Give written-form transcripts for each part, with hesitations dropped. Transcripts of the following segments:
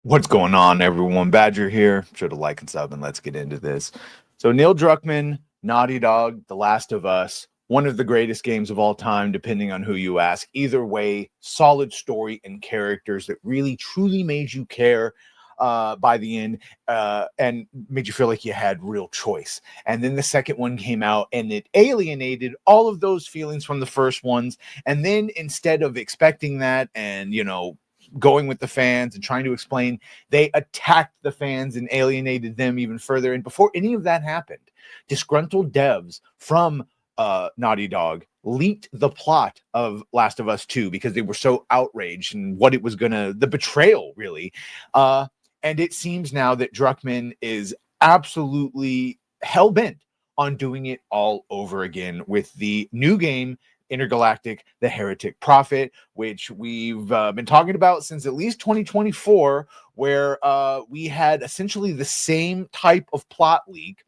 What's going on, everyone? Badger here. Sure to like and sub, and let's get into this. So, Neil Druckmann, Naughty Dog, The Last of Us, one of the greatest games of all time, depending on who you ask. Either way, solid story and characters that really, truly made you care by the end and made you feel like you had real choice. And then the second one came out and it alienated all of those feelings from the first ones. And then instead of expecting that and, going with the fans and trying to explain, they attacked the fans and alienated them even further. And before any of that happened, disgruntled devs from Naughty Dog leaked the plot of Last of Us 2 because they were so outraged and what it was the betrayal really. And it seems now that Druckmann is absolutely hell-bent on doing it all over again with the new game Intergalactic, the Heretic Prophet, which we've been talking about since at least 2024, where we had essentially the same type of plot leak,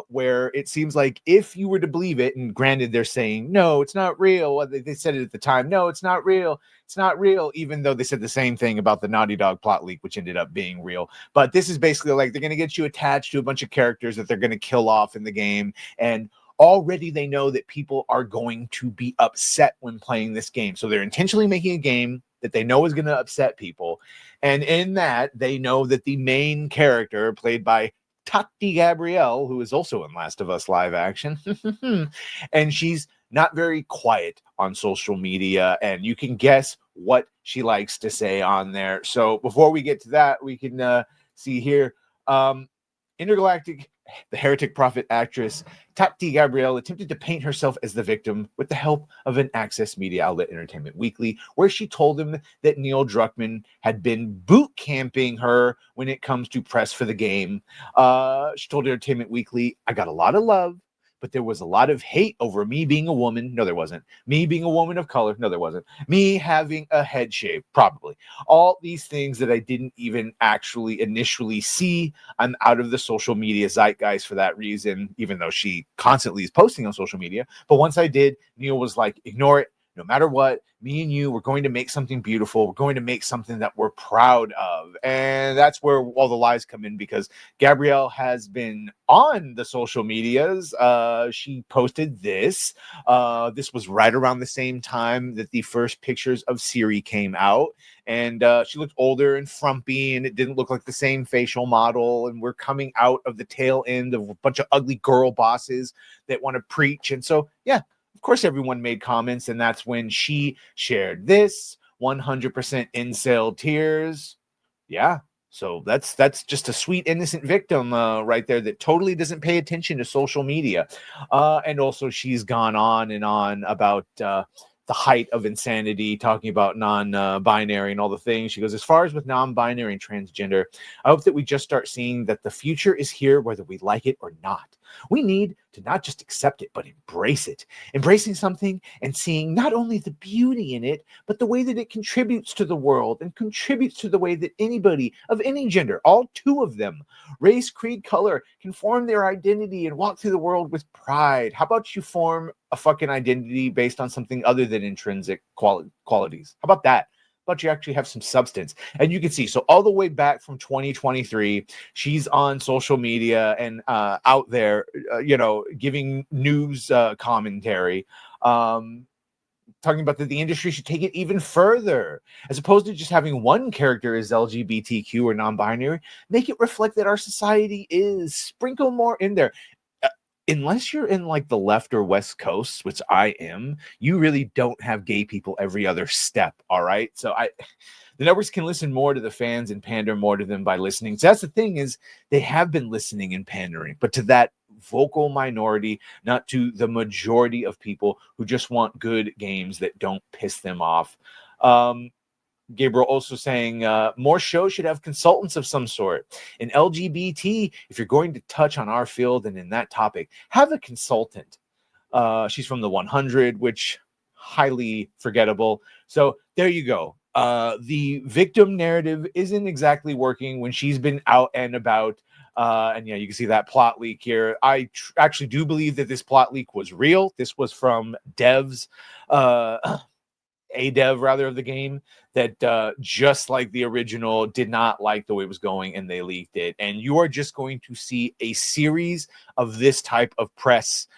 where it seems like if you were to believe it, and granted, they're saying, no, it's not real. They said it at the time, no, it's not real. It's not real, even though they said the same thing about the Naughty Dog plot leak, which ended up being real. But this is basically like they're going to get you attached to a bunch of characters that they're going to kill off in the game. And already they know that people are going to be upset when playing this game. So they're intentionally making a game that they know is going to upset people. And in that, they know that the main character, played by Tati Gabrielle, who is also in Last of Us live action, and she's not very quiet on social media, and you can guess what she likes to say on there. So before we get to that, we can see here. Intergalactic, the Heretic Prophet actress Tati Gabrielle attempted to paint herself as the victim with the help of an Access media outlet, Entertainment Weekly, where she told them that Neil Druckmann had been boot camping her when it comes to press for the game. She told Entertainment Weekly, I got a lot of love, but there was a lot of hate over me being a woman. No, there wasn't. Me being a woman of color. No, there wasn't. Me having a head shave. Probably. All these things that I didn't even actually initially see. I'm out of the social media zeitgeist for that reason, even though she constantly is posting on social media. But once I did, Neil was like, ignore it. No matter what, me and you, we're going to make something beautiful. We're going to make something that we're proud of. And that's where all the lies come in, because Gabrielle has been on the social medias. She posted this. This was right around the same time that the first pictures of Siri came out. And she looked older and frumpy, and it didn't look like the same facial model. And we're coming out of the tail end of a bunch of ugly girl bosses that want to preach. And so, yeah, of course, everyone made comments. And that's when she shared this 100% incel tears. Yeah. So that's just a sweet innocent victim right there that totally doesn't pay attention to social media. And also she's gone on and on about the height of insanity, talking about non-binary and all the things. She goes, as far as with non-binary and transgender, I hope that we just start seeing that the future is here, whether we like it or not. We need to not just accept it, but embrace it. Embracing something and seeing not only the beauty in it, but the way that it contributes to the world and contributes to the way that anybody of any gender, all two of them, race, creed, color, can form their identity and walk through the world with pride. How about you form a fucking identity based on something other than intrinsic qualities? How about that? But you actually have some substance. And you can see, so all the way back from 2023, she's on social media and out there, giving news commentary, talking about that the industry should take it even further. As opposed to just having one character as LGBTQ or non-binary, make it reflect that our society is. Sprinkle more in there. Unless you're in like the left or west coast, which I am, you really don't have gay people every other step. All right. So the networks can listen more to the fans and pander more to them by listening. So that's the thing, is they have been listening and pandering, but to that vocal minority, not to the majority of people who just want good games that don't piss them off. Gabriel also saying more shows should have consultants of some sort. In LGBT, if you're going to touch on our field and in that topic, have a consultant. She's from the 100, which highly forgettable. So there you go. The victim narrative isn't exactly working when she's been out and about. And yeah, you can see that plot leak here. I actually do believe that this plot leak was real. This was from devs. a dev rather of the game that just like the original did not like the way it was going and they leaked it. And you are just going to see a series of this type of press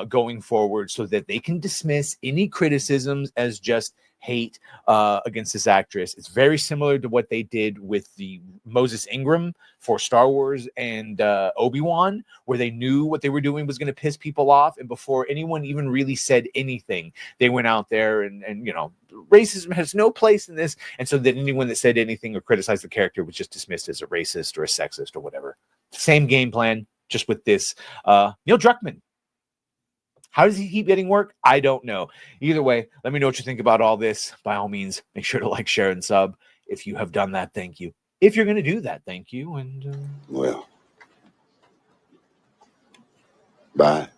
going forward so that they can dismiss any criticisms as just hate against this actress. It's very similar to what they did with the Moses Ingram for Star Wars and Obi-Wan, where they knew what they were doing was going to piss people off, and before anyone even really said anything, they went out there and you know, racism has no place in this, and so that anyone that said anything or criticized the character was just dismissed as a racist or a sexist or whatever. Same game plan, just with this Neil Druckmann. How does he keep getting work? I don't know. Either way, let me know what you think about all this. By all means, make sure to like, share, and sub. If you have done that, thank you. If you're going to do that, thank you. And well, bye.